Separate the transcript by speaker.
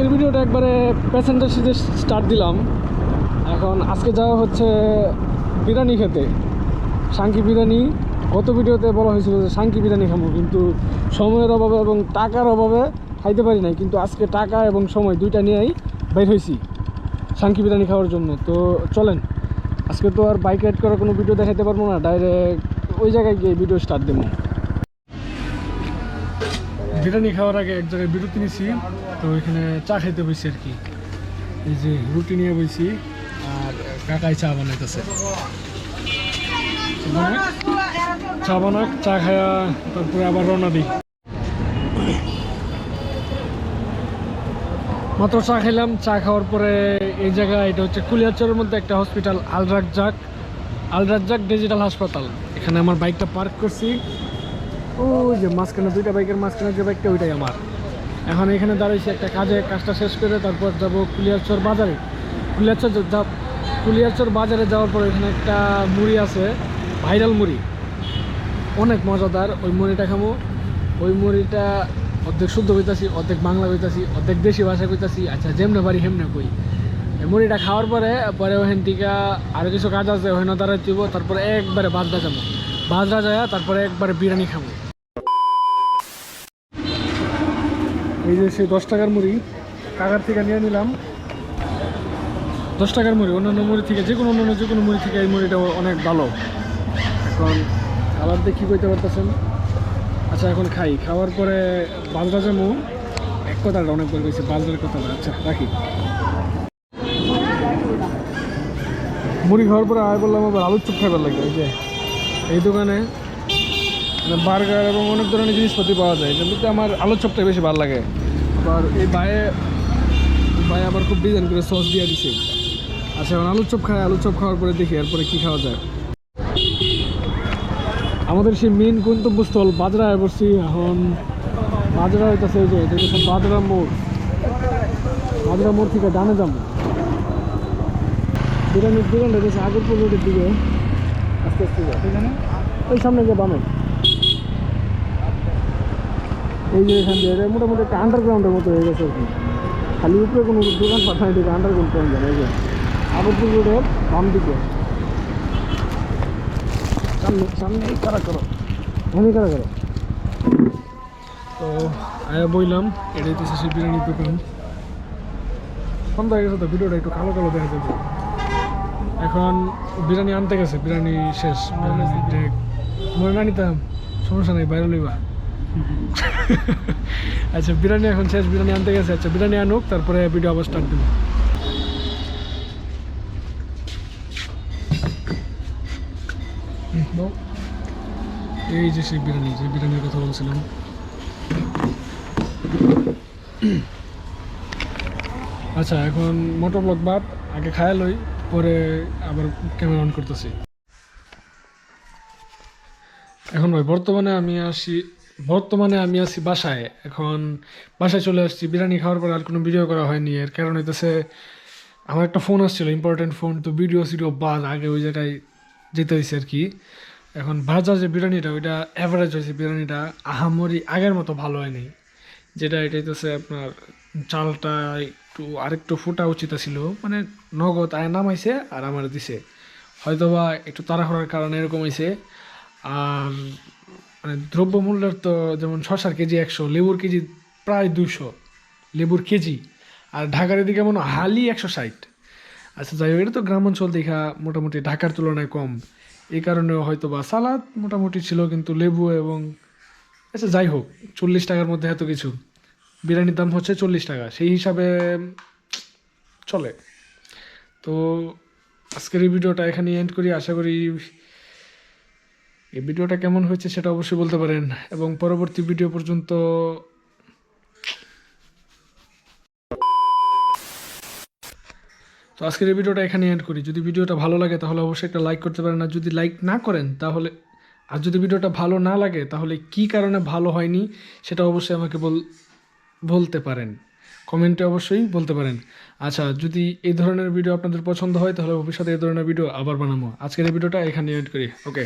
Speaker 1: আজকের ভিডিওটা একবারে প্যাসেঞ্জার সিটে স্টার্ট দিলাম। এখন আজকে যাওয়া হচ্ছে বিরিয়ানি খেতে, সাংকি বিরিয়ানি। গত ভিডিওতে বলা হয়েছিল যে সাংকি বিরিয়ানি খাবো, কিন্তু সময়ের অভাবে এবং টাকার অভাবে খাইতে পারি নাই। কিন্তু আজকে টাকা এবং সময় দুইটা নিয়েই বের হয়েছি সাংকি বিরিয়ানি খাওয়ার জন্য। তো চলেন, আজকে তো আর বাইক রাইড করার কোনো ভিডিও দেখাতে পারবো না, ডাইরেক্ট ওই জায়গায় গিয়ে ভিডিও স্টার্ট দেবো। বিরিয়ানি খাওয়ার আগে এক জায়গায় বিরতি নিছি, তো এখানে চা খাইতে বসছি আর কি। এই যে রুটি নিয়ে বসছি আর কাকাই চা বানাইতেছে। চা বানাক, চা খায়া তারপরে আবার রওনা দিই। মাত্র চা খাইলাম। চা খাওয়ার পরে এই জায়গায়, এটা হচ্ছে কুলিয়ারচরের মধ্যে একটা হসপিটাল, আল রাজ্জাক ডিজিটাল হাসপাতাল। এখানে আমার বাইকটা পার্ক করছি। ওই যে মাঝখানে দুইটা বাইকের মাঝখানে যে বাইকটা, ওইটাই আমার। এখন এখানে দাঁড়িয়েছি একটা কাজটা শেষ করে, তারপর যাব কুলিয়ারচর বাজারে। কুলিয়ারচর বাজারে যাওয়ার পর এখানে একটা মুড়ি আছে, ভাইরাল মুড়ি, অনেক মজাদার। ওই মুড়িটা খামো। ওই মুড়িটা অর্ধেক শুদ্ধ কইতাছি, অর্ধেক বাংলা কইতাছি, অর্ধেক দেশি ভাষা কইতাছি। আচ্ছা, যেমনে পারি হেমনে কই। এই মুড়িটা খাওয়ার পরে ওখান থেকে আরও কিছু কাজ আছে, ওখানে দাঁড়াই দিব। তারপরে একবারে বাজরা যাবো, বাজরা যায় তারপরে একবারে বিরিয়ানি খাবো। এই যে সেই 10 টাকার মুড়ি কাকার থেকে নিয়ে নিলাম। 10 টাকার মুড়ি অন্যান্য মুড়ি থেকে, যে কোনো মুড়ি থেকে এই মুড়িটা অনেক ভালো। এখন খাবার দিয়ে কী কইতে পারতেছেন। আচ্ছা, এখন খাই। খাওয়ার পরে বাজরা যাবো। এক কথাটা অনেক বলে গেছে, বাজরার কথাটা। আচ্ছা, রাখি। মুড়ি খাওয়ার পরে আয় বললাম আবার আলুর চপ খাইবার লাগে। এই যে এই দোকানে বার্গার এবং অনেক ধরনের জিনিসপাতি পাওয়া যায়, কিন্তু আমার আলুর চপটা বেশি ভালো লাগে। আবার এই ভাই আবার খুব ডিজাইন করে সস দিয়ে দিছে। আচ্ছা, এখন আলুর চপ খাই। আলুর চপ খাওয়ার পরে দেখি এরপরে কী খাওয়া যায়। আমাদের সেই মেন গন্তব্যস্থল বাজরায় বসছি। এখন বাজরা হইতেছে, এই যে এটা হচ্ছে বাজরা মোড়। বাজরা মোড় থেকে ডানে যাবো। বিরিয়ানির দোকানটা হচ্ছে আগরপুর রোডের দিকে। আস্তে আস্তে যায়, ওই সামনে যে বামে। এই যে এখান দিয়ে মোটামুটি একটা আন্ডারগ্রাউন্ডের মতো হয়ে গেছে আর কি। খালি উপরে কোনো দোকান পাঠানো দিকে আন্ডারগ্রাউন্ড পাওয়া যায়। এই যে আগরপুর রোডের বাম দিকে, সামনে কারা করো, আমি কারা করো। তো আয়া বইলাম, এটাই তো সেই বিরিয়ানির দোকান। সন্ধ্যা হয়ে গেছে তো ভিডিওটা একটু কালো কালো দেখা যাবে। এখন বিরিয়ানি আনতে গেছে, বিরিয়ানি শেষ। মনে না নিতাম, সমস্যা নেই, বাইরে লইবা। আচ্ছা, বিরিয়ানি এখন শেষ, বিরিয়ানি আনতে গেছে। আচ্ছা, বিরিয়ানি আনুক, তারপরে ভিডিও আবার স্টার্ট দেবো। এই যে সেই বিরিয়ানি, যে বিরিয়ানির কথা বলছিলাম। আচ্ছা, এখন মোটর ব্লক বাদ, আগে খায়া লই, পরে আবার ক্যামেরা অন করতেছি। এখন ভাই বর্তমানে আমি আছি বাসায়। এখন বাসায় চলে আসছি। বিরিয়ানি খাওয়ার পর আর কোনো ভিডিও করা হয়নি। এর কারণ হইতেছে আমার একটা ফোন আসছিল, ইম্পর্টেন্ট ফোন। তো ভিডিও বাদ, আগে ওই জায়গায় যেতে হয়েছে আর কি। এখন ভাজা যে বিরিয়ানিটা, ওইটা অ্যাভারেজ হয়েছে। বিরিয়ানিটা আহামরি আগের মতো ভালো হয়নি। যেটা এটা হইতেছে আপনার চালটা আরেকটু ফোটা উচিত ছিল। মানে নগদ আয় নামাইছে আর আমার দিছে, হয়তোবা একটু তাড়াহুড়ার কারণে এরকম হয়েছে। আর মানে দ্রব্যমূল্যের তো, যেমন শসার কেজি 100, লেবুর কেজি প্রায় 200, লেবুর কেজি। আর ঢাকার এদিকে মনে হালি 160। আচ্ছা, যাই হোক, এটা তো গ্রাম অঞ্চল দেখা মোটামুটি ঢাকার তুলনায় কম। এই কারণেও হয়তো বা সালাদ মোটামুটি ছিল, কিন্তু লেবু এবং আচ্ছা যাই হোক, 40 টাকার মধ্যে এত কিছু। বিরিয়ানির দাম হচ্ছে 40 টাকা, সেই হিসাবে চলে। তো আজকের এই ভিডিওটা এখানে এন্ড করি। আশা করি এই ভিডিওটা কেমন হয়েছে সেটা অবশ্যই বলতে পারেন, এবং পরবর্তী ভিডিও পর্যন্ত তো আজকের এই ভিডিওটা এখানে এন্ড করি। যদি ভিডিওটা ভালো লাগে তাহলে অবশ্যই একটা লাইক করতে পারেন। আর যদি লাইক না করেন তাহলে, আর যদি ভিডিওটা ভালো না লাগে তাহলে কী কারণে ভালো হয়নি সেটা অবশ্যই আমাকে বলতে পারেন, কমেন্টে অবশ্যই বলতে পারেন। আচ্ছা, যদি এই ধরনের ভিডিও আপনাদের পছন্দ হয় তাহলে ভবিষ্যতে এই ধরনের ভিডিও আবার বানাবো। আজকের এই ভিডিওটা এখানে এন্ড করি। ওকে।